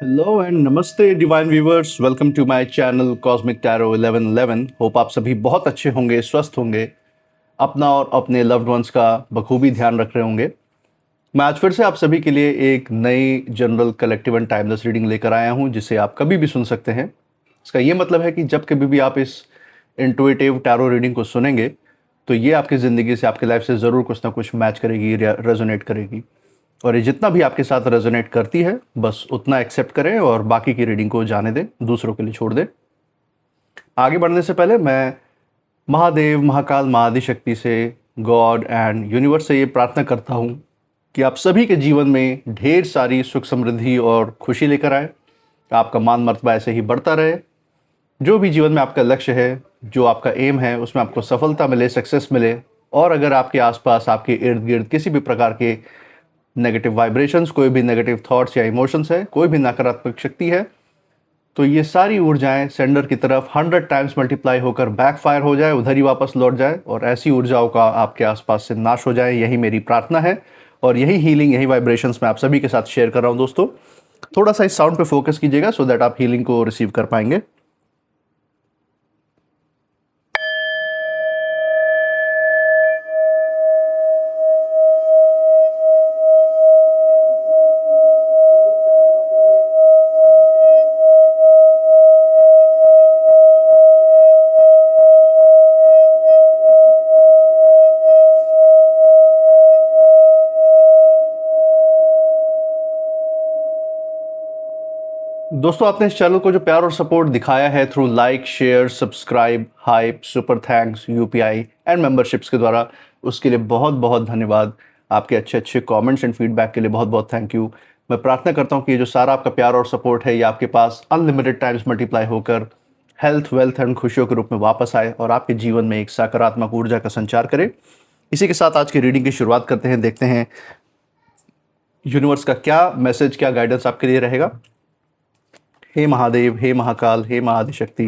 Hello and नमस्ते divine viewers, welcome to my channel cosmic tarot 1111। Hope आप सभी बहुत अच्छे होंगे, स्वस्थ होंगे, अपना और अपने लव्ड वंस का बखूबी ध्यान रख रहे होंगे। मैं आज फिर से आप सभी के लिए एक नई general collective and timeless reading लेकर आया हूं, जिसे आप कभी भी सुन सकते हैं। इसका ये मतलब है कि जब कभी भी आप इस इंट्यूटिव टैरो रीडिंग को सुनेंगे तो ये आपकी ज़िंदगी से, आपकी लाइफ से ज़रूर कुछ ना कुछ मैच करेगी, रेजोनेट करेगी। और ये जितना भी आपके साथ रेजोनेट करती है, बस उतना एक्सेप्ट करें और बाकी की रीडिंग को जाने दें, दूसरों के लिए छोड़ दें। आगे बढ़ने से पहले मैं महादेव, महाकाल, महाआदिशक्ति से, गॉड एंड यूनिवर्स से ये प्रार्थना करता हूँ कि आप सभी के जीवन में ढेर सारी सुख, समृद्धि और खुशी लेकर आए। आपका मान मर्तबा ऐसे ही बढ़ता रहे। जो भी जीवन में आपका लक्ष्य है, जो आपका एम है, उसमें आपको सफलता मिले, सक्सेस मिले। और अगर आपके आसपास, आपके इर्द गिर्द किसी भी प्रकार के नेगेटिव वाइब्रेशंस, कोई भी नेगेटिव थॉट्स या इमोशंस है, कोई भी नकारात्मक शक्ति है, तो ये सारी ऊर्जाएं सेंडर की तरफ 100 टाइम्स मल्टीप्लाई होकर बैकफायर हो जाए, उधर ही वापस लौट जाए और ऐसी ऊर्जाओं का आपके आसपास से नाश हो जाए। यही मेरी प्रार्थना है और यही हीलिंग, यही वाइब्रेशंस मैं आप सभी के साथ शेयर कर रहा हूँ। दोस्तों, थोड़ा सा इस साउंड पे फोकस कीजिएगा सो दैट आप हीलिंग को रिसीव कर पाएंगे। दोस्तों, आपने इस चैनल को जो प्यार और सपोर्ट दिखाया है through like, share, subscribe, hype, super thanks, UPI and memberships के द्वारा, उसके लिए बहुत बहुत धन्यवाद। आपके अच्छे अच्छे कमेंट्स एंड फीडबैक के लिए बहुत बहुत थैंक यू। मैं प्रार्थना करता हूँ कि ये जो सारा आपका प्यार और सपोर्ट है, ये आपके पास अनलिमिटेड टाइम्स मल्टीप्लाई होकर हेल्थ, वेल्थ एंड खुशियों के रूप में वापस आए और आपके जीवन में एक सकारात्मक ऊर्जा का संचार करे। इसी के साथ आज की रीडिंग की शुरुआत करते हैं। देखते हैं यूनिवर्स का क्या मैसेज, क्या गाइडेंस आपके लिए रहेगा। हे महादेव, हे महाकाल, हे Mahaadishakti,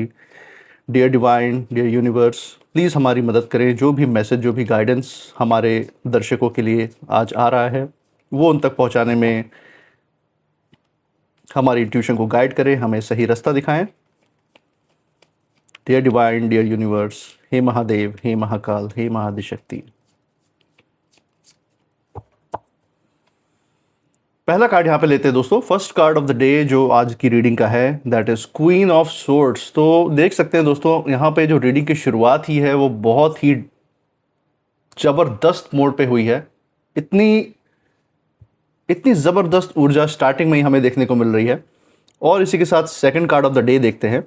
dear divine, dear universe, please हमारी मदद करें। जो भी मैसेज, जो भी गाइडेंस हमारे दर्शकों के लिए आज आ रहा है, वो उन तक पहुंचाने में हमारी इंट्यूशन को गाइड करें, हमें सही रास्ता दिखाएं। डियर डिवाइन, डियर यूनिवर्स, हे महादेव, हे महाकाल, हे महाआदिशक्ति। पहला कार्ड यहाँ पे लेते हैं दोस्तों। First card of the day जो आज की रीडिंग का है, that is queen of swords. तो देख सकते हैं दोस्तों, यहाँ पे जो रीडिंग की शुरुआत ही है वो बहुत ही जबरदस्त मोड पे हुई है। इतनी इतनी जबरदस्त ऊर्जा स्टार्टिंग में ही हमें देखने को मिल रही है। और इसी के साथ second card of the day देखते हैं।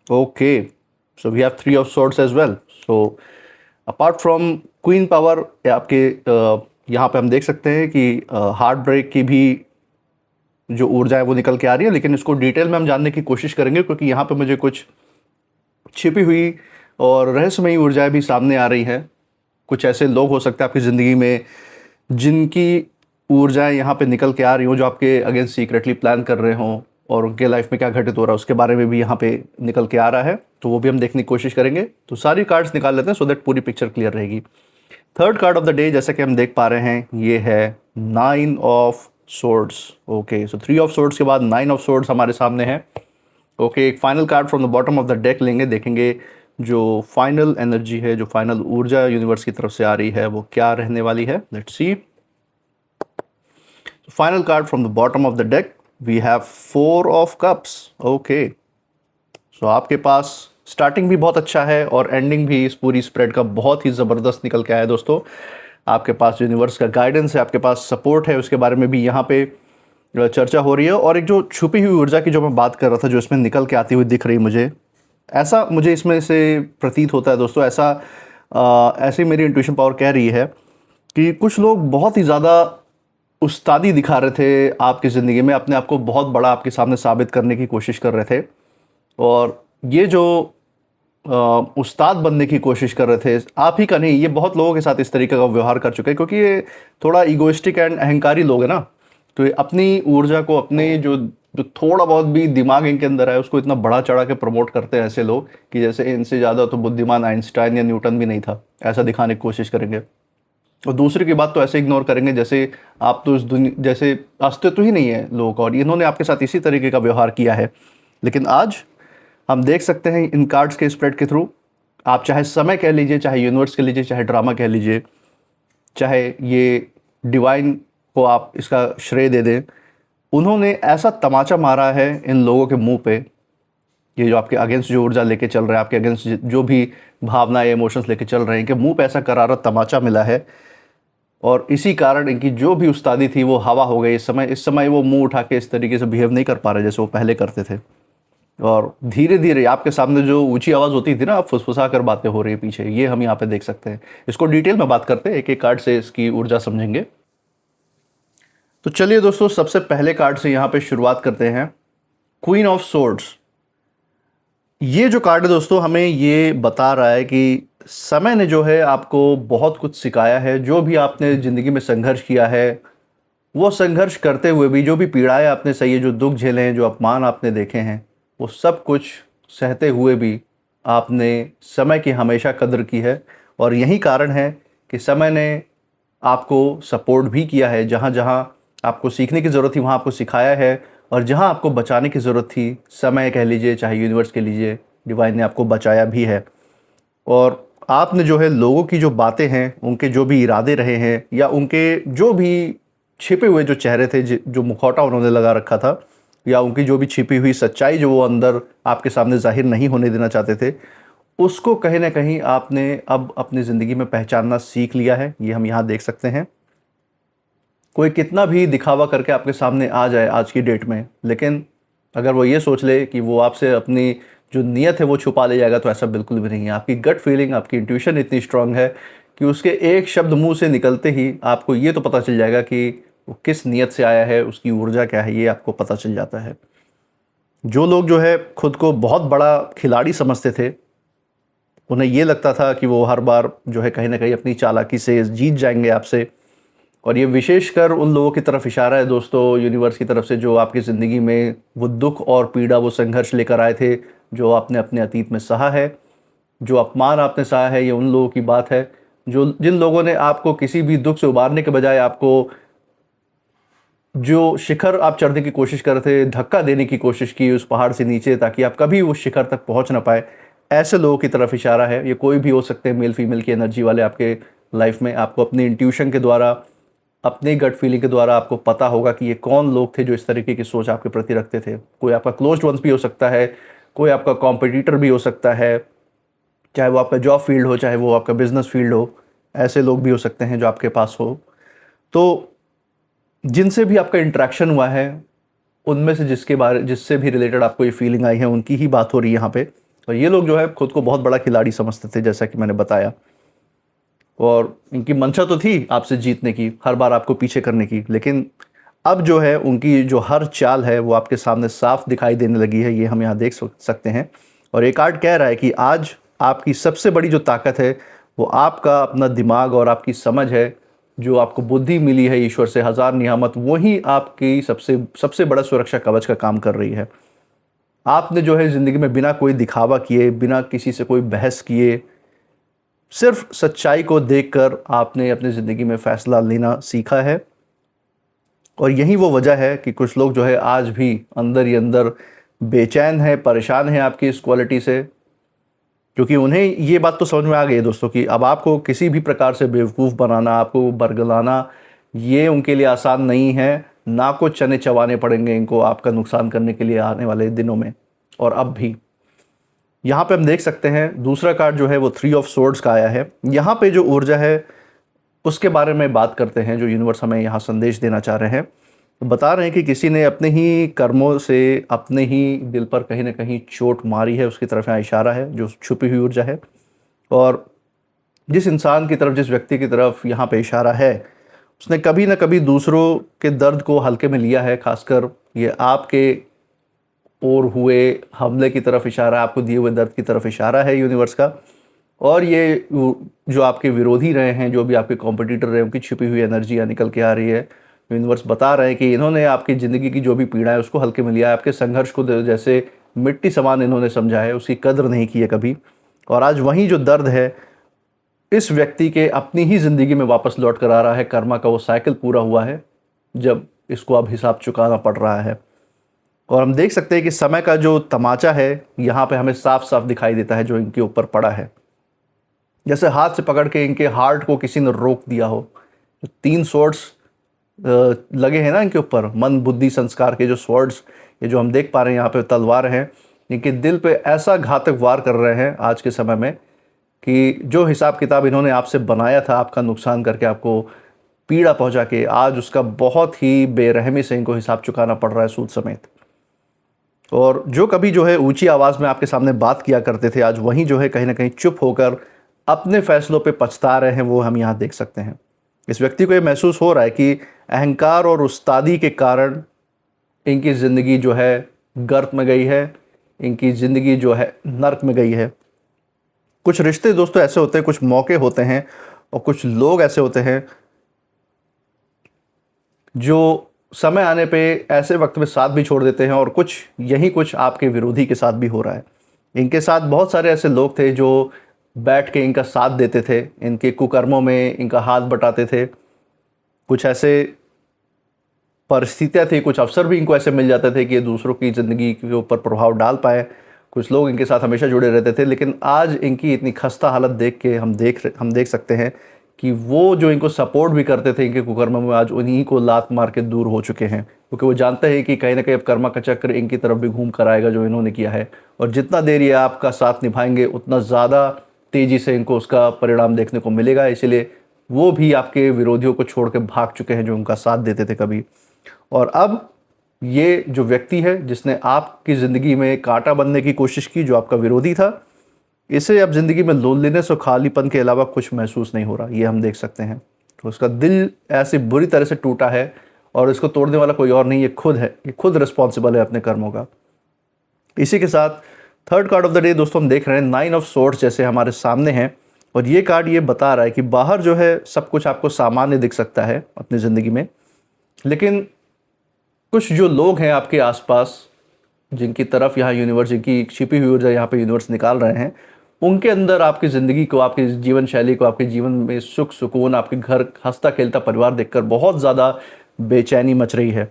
Okay, so we have three of swords as well. So apart from queen power, आपके यहाँ पे हम देख सकते हैं कि हार्ट ब्रेक की भी जो ऊर्जा है वो निकल के आ रही है, लेकिन इसको डिटेल में हम जानने की कोशिश करेंगे क्योंकि यहाँ पे मुझे कुछ छिपी हुई और रहस्यमयी ऊर्जाएं भी सामने आ रही हैं। कुछ ऐसे लोग हो सकते हैं आपकी ज़िंदगी में जिनकी ऊर्जाएं यहाँ पे निकल के आ रही हों, जो आपके अगेंस्ट सीक्रेटली प्लान कर रहे हों, और उनके लाइफ में क्या घटित हो रहा है उसके बारे में भी यहाँ पे निकल के आ रहा है। तो वो भी हम देखने की कोशिश करेंगे। तो सारी कार्ड्स निकाल लेते हैं सो दैट पूरी पिक्चर क्लियर रहेगी। Third card of the day जैसा कि हम देख पा रहे हैं, ये है 9 of swords. Okay, so 3 of swords के बाद 9 ऑफ सोर्ड्स हमारे सामने है। ओके, एक final card from the bottom of the deck लेंगे, देखेंगे जो फाइनल एनर्जी है, जो फाइनल ऊर्जा यूनिवर्स की तरफ से आ रही है वो क्या रहने वाली है। Let's see. Final card from the bottom of the deck, we have 4 of cups. Okay, so आपके पास स्टार्टिंग भी बहुत अच्छा है और एंडिंग भी इस पूरी स्प्रेड का बहुत ही ज़बरदस्त निकल के आया है दोस्तों। आपके पास यूनिवर्स का गाइडेंस है, आपके पास सपोर्ट है, उसके बारे में भी यहाँ पे चर्चा हो रही है। और एक जो छुपी हुई ऊर्जा की जो मैं बात कर रहा था, जो इसमें निकल के आती हुई दिख रही मुझे, ऐसा मुझे इसमें से प्रतीत होता है दोस्तों। ऐसे मेरी इंट्यूशन पावर कह रही है कि कुछ लोग बहुत ही ज़्यादा उस्तादी दिखा रहे थे आपकी ज़िंदगी में, अपने आप को बहुत बड़ा आपके सामने साबित करने की कोशिश कर रहे थे। और ये जो उस्ताद बनने की कोशिश कर रहे थे, आप ही का नहीं, ये बहुत लोगों के साथ इस तरीके का व्यवहार कर चुके हैं, क्योंकि ये थोड़ा इगोइस्टिक एंड अहंकारी लोग हैं ना। तो ये अपनी ऊर्जा को, अपने जो थोड़ा बहुत भी दिमाग इनके अंदर है, उसको इतना बड़ा चढ़ा के प्रमोट करते हैं ऐसे लोग कि जैसे इनसे ज़्यादा तो बुद्धिमान आइंस्टाइन या न्यूटन भी नहीं था, ऐसा दिखाने की कोशिश करेंगे। और दूसरे की बात तो ऐसे इग्नोर करेंगे जैसे आप तो इस दुनिया जैसे अस्तित्व ही नहीं है लोगों का, और इन्होंने आपके साथ इसी तरीके का व्यवहार किया है। लेकिन आज हम देख सकते हैं इन कार्ड्स के स्प्रेड के थ्रू, आप चाहे समय कह लीजिए, चाहे यूनिवर्स कह लीजिए, चाहे ड्रामा कह लीजिए, चाहे ये डिवाइन को आप इसका श्रेय दे दें, उन्होंने ऐसा तमाचा मारा है इन लोगों के मुंह पे, ये जो आपके अगेंस्ट जो ऊर्जा लेके चल रहे हैं, आपके अगेंस्ट जो भी भावनाएं इमोशंस लेके चल रहे हैं, कि मुंह पे ऐसा करारा तमाचा मिला है। और इसी कारण इनकी जो भी उस्तादी थी वो हवा हो गई। इस समय वो मुंह उठा के इस तरीके से बिहेव नहीं कर पा रहे जैसे वो पहले करते थे। और धीरे धीरे आपके सामने जो ऊंची आवाज़ होती थी ना, आप फुसफुसा कर बातें हो रही है पीछे, ये हम यहाँ पे देख सकते हैं। इसको डिटेल में बात करते हैं, एक एक कार्ड से इसकी ऊर्जा समझेंगे। तो चलिए दोस्तों, सबसे पहले कार्ड से यहाँ पे शुरुआत करते हैं, क्वीन ऑफ सोर्ड्स। ये जो कार्ड है दोस्तों, हमें ये बता रहा है कि समय ने जो है आपको बहुत कुछ सिखाया है। जो भी आपने ज़िंदगी में संघर्ष किया है, वो संघर्ष करते हुए भी जो भी पीड़ाएं आपने सही है, जो दुख झेले हैं, जो अपमान आपने देखे हैं, वो सब कुछ सहते हुए भी आपने समय की हमेशा कदर की है। और यही कारण है कि समय ने आपको सपोर्ट भी किया है। जहाँ जहाँ आपको सीखने की ज़रूरत थी वहाँ आपको सिखाया है, और जहाँ आपको बचाने की ज़रूरत थी, समय कह लीजिए चाहे यूनिवर्स कह लीजिए, डिवाइन ने आपको बचाया भी है। और आपने जो है लोगों की जो बातें हैं, उनके जो भी इरादे रहे हैं, या उनके जो भी छिपे हुए जो चेहरे थे, जो मुखौटा उन्होंने लगा रखा था, या उनकी जो भी छिपी हुई सच्चाई जो वो अंदर आपके सामने जाहिर नहीं होने देना चाहते थे, उसको कहीं ना कहीं आपने अब अपनी ज़िंदगी में पहचानना सीख लिया है। ये हम यहाँ देख सकते हैं। कोई कितना भी दिखावा करके आपके सामने आ जाए आज की डेट में, लेकिन अगर वो ये सोच ले कि वो आपसे अपनी जो नीयत है वो छुपा ले जाएगा, तो ऐसा बिल्कुल भी नहीं है। आपकी गट फीलिंग, आपकी इंट्यूशन इतनी स्ट्रांग है कि उसके एक शब्द मुंह से निकलते ही आपको ये तो पता चल जाएगा कि वो किस नीयत से आया है, उसकी ऊर्जा क्या है, ये आपको पता चल जाता है। जो लोग जो है खुद को बहुत बड़ा खिलाड़ी समझते थे, उन्हें ये लगता था कि वो हर बार जो है कहीं ना कहीं अपनी चालाकी से जीत जाएंगे आपसे। और ये विशेषकर उन लोगों की तरफ इशारा है दोस्तों, यूनिवर्स की तरफ से, जो आपकी ज़िंदगी में वो दुख और पीड़ा, वो संघर्ष लेकर आए थे, जो आपने अपने अतीत में सहा है, जो अपमान आपने सहा है। ये उन लोगों की बात है जिन लोगों ने आपको किसी भी दुख से उबारने के बजाय आपको जो शिखर आप चढ़ने की कोशिश कर रहे थे, धक्का देने की कोशिश की उस पहाड़ से नीचे, ताकि आप कभी उस शिखर तक पहुंच ना पाए, ऐसे लोगों की तरफ इशारा है। ये कोई भी हो सकते हैं, मेल फीमेल की एनर्जी वाले आपके लाइफ में। आपको अपनी इंट्यूशन के द्वारा, अपनी गट फीलिंग के द्वारा आपको पता होगा कि ये कौन लोग थे जो इस तरीके की सोच आपके प्रति रखते थे। कोई आपका क्लोज्ड वंस भी हो सकता है, कोई आपका कॉम्पिटिटर भी हो सकता है, चाहे वो आपका जॉब फील्ड हो, चाहे वो आपका बिजनेस फील्ड हो। ऐसे लोग भी हो सकते हैं जो आपके पास हो। तो जिनसे भी आपका इंटरेक्शन हुआ है, उनमें से जिससे भी रिलेटेड आपको ये फीलिंग आई है, उनकी ही बात हो रही है यहाँ पे। और ये लोग जो है खुद को बहुत बड़ा खिलाड़ी समझते थे, जैसा कि मैंने बताया। और इनकी मंशा तो थी आपसे जीतने की, हर बार आपको पीछे करने की, लेकिन अब जो है उनकी जो हर चाल है वो आपके सामने साफ दिखाई देने लगी है। ये हम यहाँ देख सकते हैं। और एक कार्ड कह रहा है कि आज आपकी सबसे बड़ी जो ताकत है वो आपका अपना दिमाग और आपकी समझ है। जो आपको बुद्धि मिली है ईश्वर से, हज़ार नियामत, वही आपकी सबसे सबसे बड़ा सुरक्षा कवच का काम कर रही है। आपने जो है ज़िंदगी में बिना कोई दिखावा किए, बिना किसी से कोई बहस किए, सिर्फ सच्चाई को देखकर आपने अपनी ज़िंदगी में फ़ैसला लेना सीखा है। और यही वो वजह है कि कुछ लोग जो है आज भी अंदर ही अंदर बेचैन है, परेशान है आपकी इस क्वालिटी से, क्योंकि उन्हें ये बात तो समझ में आ गई है दोस्तों कि अब आपको किसी भी प्रकार से बेवकूफ़ बनाना, आपको बरगलाना, ये उनके लिए आसान नहीं है। ना को चने चबाने पड़ेंगे इनको आपका नुकसान करने के लिए आने वाले दिनों में। और अब भी यहाँ पे हम देख सकते हैं दूसरा कार्ड जो है वो 3 ऑफ सोर्ड्स का आया है। यहाँ पे जो ऊर्जा है उसके बारे में बात करते हैं, जो यूनिवर्स हमें यहाँ संदेश देना चाह रहे हैं। बता रहे हैं कि किसी ने अपने ही कर्मों से अपने ही दिल पर कहीं ना कहीं चोट मारी है, उसकी तरफ यहाँ इशारा है, जो छुपी हुई ऊर्जा है। और जिस इंसान की तरफ, जिस व्यक्ति की तरफ यहाँ पे इशारा है, उसने कभी ना कभी दूसरों के दर्द को हल्के में लिया है। खासकर ये आपके और हुए हमले की तरफ इशारा, आपको दिए हुए दर्द की तरफ इशारा है यूनिवर्स का। और ये जो आपके विरोधी रहे हैं, जो भी आपके कॉम्पिटिटर रहे, उनकी छिपी हुई एनर्जियाँ निकल के आ रही है। यूनिवर्स बता रहे हैं कि इन्होंने आपकी ज़िंदगी की जो भी पीड़ा है उसको हल्के में लिया है। आपके संघर्ष को जैसे मिट्टी समान इन्होंने समझा है, उसकी कद्र नहीं की है कभी। और आज वही जो दर्द है, इस व्यक्ति के अपनी ही ज़िंदगी में वापस लौट कर आ रहा है। कर्मा का वो साइकिल पूरा हुआ है जब इसको अब हिसाब चुकाना पड़ रहा है। और हम देख सकते हैं कि समय का जो तमाचा है यहाँ पे हमें साफ साफ दिखाई देता है जो इनके ऊपर पड़ा है। जैसे हाथ से पकड़ के इनके हार्ट को किसी ने रोक दिया हो। जो 3 स्वॉर्ड्स लगे हैं ना इनके ऊपर, मन बुद्धि संस्कार के जो स्वॉर्ड्स, ये जो हम देख पा रहे हैं यहाँ पे तलवार हैं, इनके दिल पे ऐसा घातक वार कर रहे हैं आज के समय में कि जो हिसाब किताब इन्होंने आपसे बनाया था, आपका नुकसान करके, आपको पीड़ा पहुंचा के, आज उसका बहुत ही बेरहमी से इनको हिसाब चुकाना पड़ रहा है सूद समेत। और जो कभी जो है ऊंची आवाज़ में आपके सामने बात किया करते थे, आज वहीं जो है कहीं ना कहीं चुप होकर अपने फैसलों पे पछता रहे हैं, वो हम यहाँ देख सकते हैं। इस व्यक्ति को ये महसूस हो रहा है कि अहंकार और उस्तादी के कारण इनकी ज़िंदगी जो है गर्त में गई है, इनकी ज़िंदगी जो है नर्क में गई है। कुछ रिश्ते दोस्तों ऐसे होते हैं, कुछ मौके होते हैं और कुछ लोग ऐसे होते हैं जो समय आने पे ऐसे वक्त में साथ भी छोड़ देते हैं, और कुछ आपके विरोधी के साथ भी हो रहा है। इनके साथ बहुत सारे ऐसे लोग थे जो बैठ के इनका साथ देते थे, इनके कुकर्मों में इनका हाथ बटाते थे। कुछ ऐसे परिस्थितियाँ थी, कुछ अवसर भी इनको ऐसे मिल जाते थे कि ये दूसरों की ज़िंदगी के ऊपर प्रभाव डाल पाए। कुछ लोग इनके साथ हमेशा जुड़े रहते थे, लेकिन आज इनकी इतनी खस्ता हालत देख के हम देख सकते हैं कि वो जो इनको सपोर्ट भी करते थे इनके कुकर्म में, आज उन्हीं को लात मार के दूर हो चुके हैं, क्योंकि वो जानते हैं कि कहीं ना कहीं अब कर्मा का चक्र इनकी तरफ भी घूम कर आएगा जो इन्होंने किया है। और जितना देर ये आपका साथ निभाएंगे उतना ज़्यादा तेज़ी से इनको उसका परिणाम देखने को मिलेगा। इसीलिए वो भी आपके विरोधियों को छोड़ के भाग चुके हैं जो उनका साथ देते थे कभी। और अब ये जो व्यक्ति है जिसने आपकी ज़िंदगी में कांटा बनने की कोशिश की, जो आपका विरोधी था, इसे अब ज़िंदगी में लोनलीनेस और खालीपन के अलावा कुछ महसूस नहीं हो रहा, ये हम देख सकते हैं। तो उसका दिल ऐसी बुरी तरह से टूटा है और इसको तोड़ने वाला कोई और नहीं, ये खुद है, ये खुद रिस्पॉन्सिबल है अपने कर्मों का। इसी के साथ third card of the day दोस्तों हम देख रहे हैं 9 ऑफ स्वॉर्ड्स जैसे हमारे सामने हैं। और ये कार्ड ये बता रहा है कि बाहर जो है सब कुछ आपको सामान्य दिख सकता है अपनी ज़िंदगी में, लेकिन कुछ जो लोग हैं आपके आसपास जिनकी तरफ यहाँ यूनिवर्स, जिनकी छिपी हुई ऊर्जा यहाँ पे यूनिवर्स निकाल रहे हैं, उनके अंदर आपकी ज़िंदगी को, आपकी जीवन शैली को, आपके जीवन में सुख सुकून, आपके घर हंसता खेलता परिवार देखकर बहुत ज़्यादा बेचैनी मच रही है।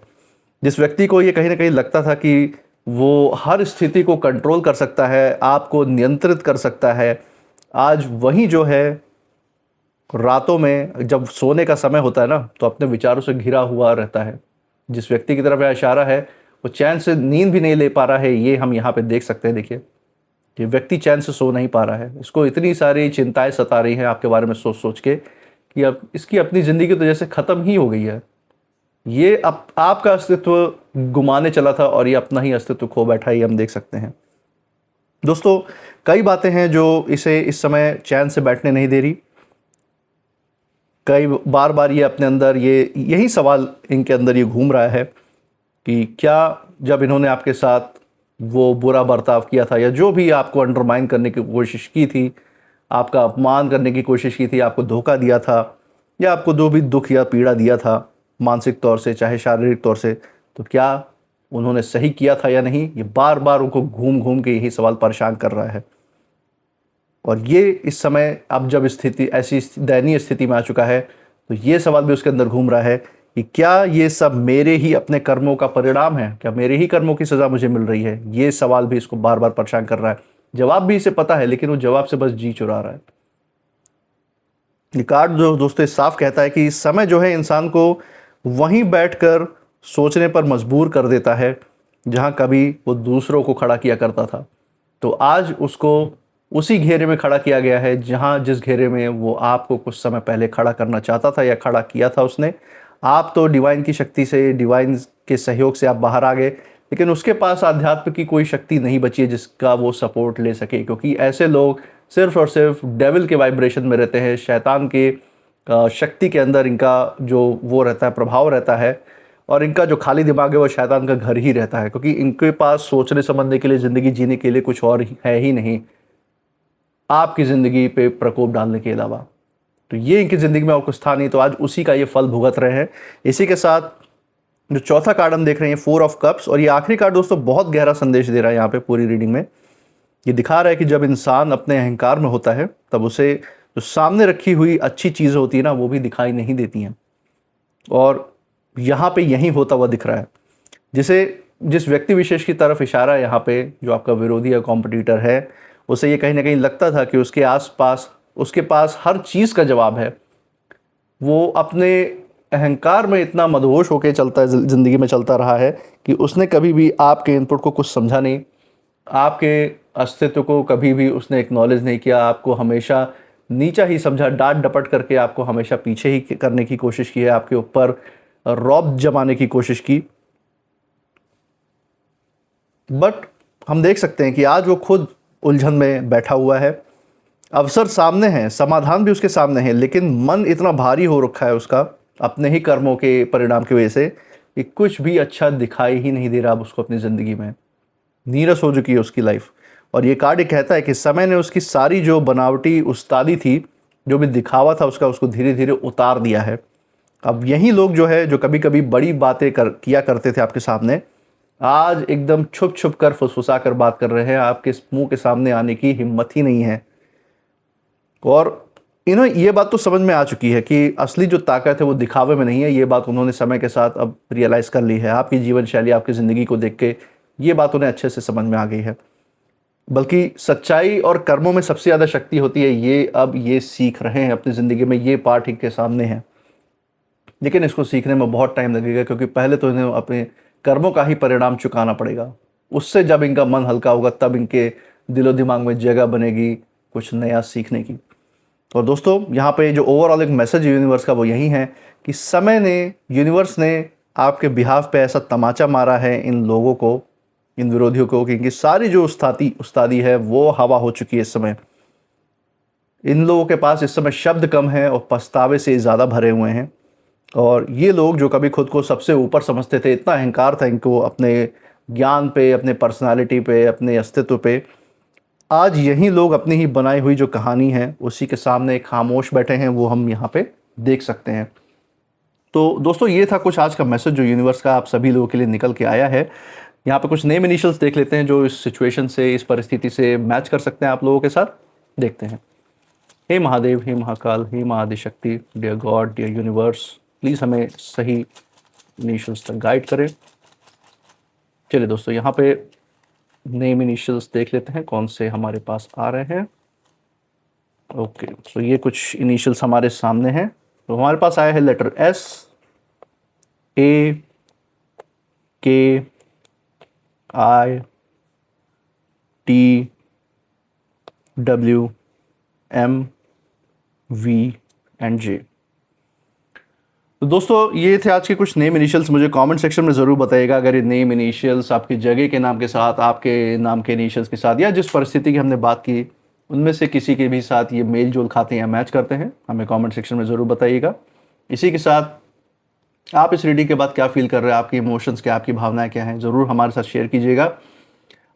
जिस व्यक्ति को ये कहीं ना कहीं लगता था कि वो हर स्थिति को कंट्रोल कर सकता है, आपको नियंत्रित कर सकता है, आज वही जो है रातों में जब सोने का समय होता है ना, तो अपने विचारों से घिरा हुआ रहता है। जिस व्यक्ति की तरफ यह इशारा है वो चैन से नींद भी नहीं ले पा रहा है, ये हम यहाँ पे देख सकते हैं। देखिए, ये व्यक्ति चैन से सो नहीं पा रहा है, इसको इतनी सारी चिंताएं सता रही हैं आपके बारे में सोच सोच के कि अब इसकी अपनी ज़िंदगी तो जैसे ख़त्म ही हो गई है। ये अब आपका अस्तित्व गुमाने चला था और ये अपना ही अस्तित्व खो बैठा है, ये हम देख सकते हैं। दोस्तों, कई बातें हैं जो इसे इस समय चैन से बैठने नहीं दे रही। कई बार ये अपने अंदर यही सवाल इनके अंदर ये घूम रहा है कि क्या जब इन्होंने आपके साथ वो बुरा बर्ताव किया था, या जो भी आपको अंडरमाइन करने की कोशिश की थी, आपका अपमान करने की कोशिश की थी, आपको धोखा दिया था, या आपको जो भी दुख या पीड़ा दिया था मानसिक तौर से चाहे शारीरिक तौर से, तो क्या उन्होंने सही किया था या नहीं, ये बार बार उनको घूम घूम के यही सवाल परेशान कर रहा है। और ये इस समय अब जब स्थिति ऐसी दयनीय स्थिति में आ चुका है, तो ये सवाल भी उसके अंदर घूम रहा है कि क्या ये सब मेरे ही अपने कर्मों का परिणाम है, क्या मेरे ही कर्मों की सज़ा मुझे मिल रही है। ये सवाल भी इसको बार बार परेशान कर रहा है। जवाब भी इसे पता है, लेकिन वो जवाब से बस जी चुरा रहा है। ये कार्ड जो दोस्तों साफ कहता है कि इस समय जो है इंसान को वहीं बैठकर सोचने पर मजबूर कर देता है जहां कभी वो दूसरों को खड़ा किया करता था। तो आज उसको उसी घेरे में खड़ा किया गया है जिस घेरे में वो आपको कुछ समय पहले खड़ा करना चाहता था या खड़ा किया था उसने। आप तो डिवाइन की शक्ति से, डिवाइन के सहयोग से आप बाहर आ गए, लेकिन उसके पास आध्यात्म की कोई शक्ति नहीं बची है जिसका वो सपोर्ट ले सके, क्योंकि ऐसे लोग सिर्फ और सिर्फ डेविल के वाइब्रेशन में रहते हैं। शैतान के शक्ति के अंदर इनका जो वो रहता है, प्रभाव रहता है, और इनका जो खाली दिमाग है वो शैतान का घर ही रहता है, क्योंकि इनके पास सोचने समझने के लिए, ज़िंदगी जीने के लिए कुछ और है ही नहीं आपकी ज़िंदगी पे प्रकोप डालने के अलावा। तो ये इनकी ज़िंदगी में और कुछ था नहीं, तो आज उसी का ये फल भुगत रहे हैं। इसी के साथ जो चौथा कार्ड हम देख रहे हैं 4 ऑफ कप्स, और ये आखिरी कार्ड दोस्तों बहुत गहरा संदेश दे रहा है यहाँ पे पूरी रीडिंग में। ये दिखा रहा है कि जब इंसान अपने अहंकार में होता है तब उसे जो सामने रखी हुई अच्छी चीज़ें होती है ना, वो भी दिखाई नहीं देती हैं। और यहाँ पे यही होता हुआ दिख रहा है। जिस व्यक्ति विशेष की तरफ इशारा है यहाँ पे, जो आपका विरोधी या कॉम्पिटिटर है, उसे ये कहीं ना कहीं लगता था कि उसके आसपास उसके पास हर चीज़ का जवाब है। वो अपने अहंकार में इतना मदहोश होकर चलता है, ज़िंदगी में चलता रहा है कि उसने कभी भी आपके इनपुट को कुछ समझा नहीं, आपके अस्तित्व को कभी भी उसने एक्नॉलेज नहीं किया, आपको हमेशा नीचा ही समझा, डांट डपट करके आपको हमेशा पीछे ही करने की कोशिश की है, आपके ऊपर रौब जमाने की कोशिश की। बट हम देख सकते हैं कि आज वो खुद उलझन में बैठा हुआ है। अवसर सामने हैं, समाधान भी उसके सामने है, लेकिन मन इतना भारी हो रखा है उसका अपने ही कर्मों के परिणाम की वजह से कि कुछ भी अच्छा दिखाई ही नहीं दे रहा अब उसको अपनी ज़िंदगी में। नीरस हो चुकी है उसकी लाइफ। और ये कार्ड कहता है कि समय ने उसकी सारी जो बनावटी उस्तादी थी, जो भी दिखावा था उसका, उसको धीरे धीरे उतार दिया है। अब यही लोग जो है, जो कभी कभी बड़ी बातें किया करते थे आपके सामने, आज एकदम छुप छुप कर फुसफुसा कर बात कर रहे हैं। आपके मुंह के सामने आने की हिम्मत ही नहीं है। और ये बात तो समझ में आ चुकी है कि असली जो ताकत है वो दिखावे में नहीं है। ये बात उन्होंने समय के साथ अब रियलाइज़ कर ली है। आपकी जीवन शैली, आपकी ज़िंदगी को देख के ये बात उन्हें अच्छे से समझ में आ गई है। बल्कि सच्चाई और कर्मों में सबसे ज़्यादा शक्ति होती है, ये अब ये सीख रहे हैं अपनी ज़िंदगी में। ये पार्ट इनके सामने है, लेकिन इसको सीखने में बहुत टाइम लगेगा, क्योंकि पहले तो इन्हें अपने कर्मों का ही परिणाम चुकाना पड़ेगा। उससे जब इनका मन हल्का होगा, तब इनके दिलो दिमाग में जगह बनेगी कुछ नया सीखने की। और दोस्तों, यहाँ पे जो ओवरऑल एक मैसेज यूनिवर्स का वो यही है कि समय ने, यूनिवर्स ने आपके बिहाफ पे ऐसा तमाचा मारा है इन लोगों को, इन विरोधियों को, कि इनकी सारी जो उस्तादी है वो हवा हो चुकी है इस समय। इन लोगों के पास इस समय शब्द कम है और पछतावे से ज़्यादा भरे हुए हैं। और ये लोग जो कभी खुद को सबसे ऊपर समझते थे, इतना अहंकार था इनको अपने ज्ञान पे, अपने पर्सनालिटी पे, अपने अस्तित्व पे, आज यही लोग अपनी ही बनाई हुई जो कहानी है उसी के सामने खामोश बैठे हैं। वो हम यहाँ पे देख सकते हैं। तो दोस्तों, ये था कुछ आज का मैसेज जो यूनिवर्स का आप सभी लोगों के लिए निकल के आया है। यहाँ पे कुछ नेम इनिशियल्स देख लेते हैं जो इस सिचुएशन से, इस परिस्थिति से मैच कर सकते हैं आप लोगों के साथ। देखते हैं। हे महादेव, हे महाकाल, हे Mahaadishakti, dear God, dear universe, please हमें सही इनिशियल्स तक गाइड करें। चलिए दोस्तों, यहाँ पे नेम इनिशियल्स देख लेते हैं कौन से हमारे पास आ रहे हैं। ओके, तो ये कुछ इनिशियल्स हमारे सामने हैं। तो हमारे पास आया है letter S, A, K, I, T, W, M, V and J. तो दोस्तों, ये थे आज के कुछ नेम इनिशियल्स। मुझे कमेंट सेक्शन में ज़रूर बताइएगा अगर ये नेम इनिशियल्स आपकी जगह के नाम के साथ, आपके नाम के इनिशियल्स के साथ, या जिस परिस्थिति की हमने बात की उनमें से किसी के भी साथ ये मेल जोल खाते हैं या मैच करते हैं। हमें कमेंट सेक्शन में ज़रूर बताइएगा। इसी के साथ आप इस रीडिंग के बाद क्या फील कर रहे हैं, आपके इमोशंस क्या, आपकी भावनाएं क्या हैं, ज़रूर हमारे साथ शेयर कीजिएगा।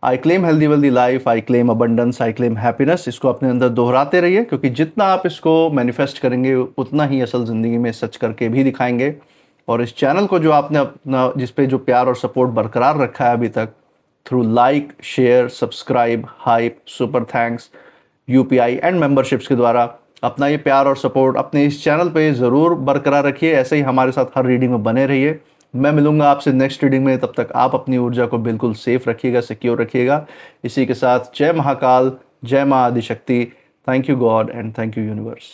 I claim healthy wealthy life, I claim abundance, I claim happiness. इसको अपने अंदर दोहराते रहिए, क्योंकि जितना आप इसको मैनिफेस्ट करेंगे उतना ही असल ज़िंदगी में सच करके भी दिखाएंगे। और इस चैनल को जो आपने अपना, जिस पे जो प्यार और सपोर्ट बरकरार रखा है अभी तक, through like, share, subscribe, hype, super thanks, UPI and memberships के द्वारा अपना ये प्यार और सपोर्ट अपने इस चैनल पे ज़रूर बरकरार रखिए। ऐसे ही हमारे साथ हर रीडिंग में बने रहिए। मैं मिलूंगा आपसे नेक्स्ट रीडिंग में। तब तक आप अपनी ऊर्जा को बिल्कुल सेफ रखिएगा, सिक्योर रखिएगा। इसी के साथ जय महाकाल, जय मां Adishakti. Thank you God and thank you universe.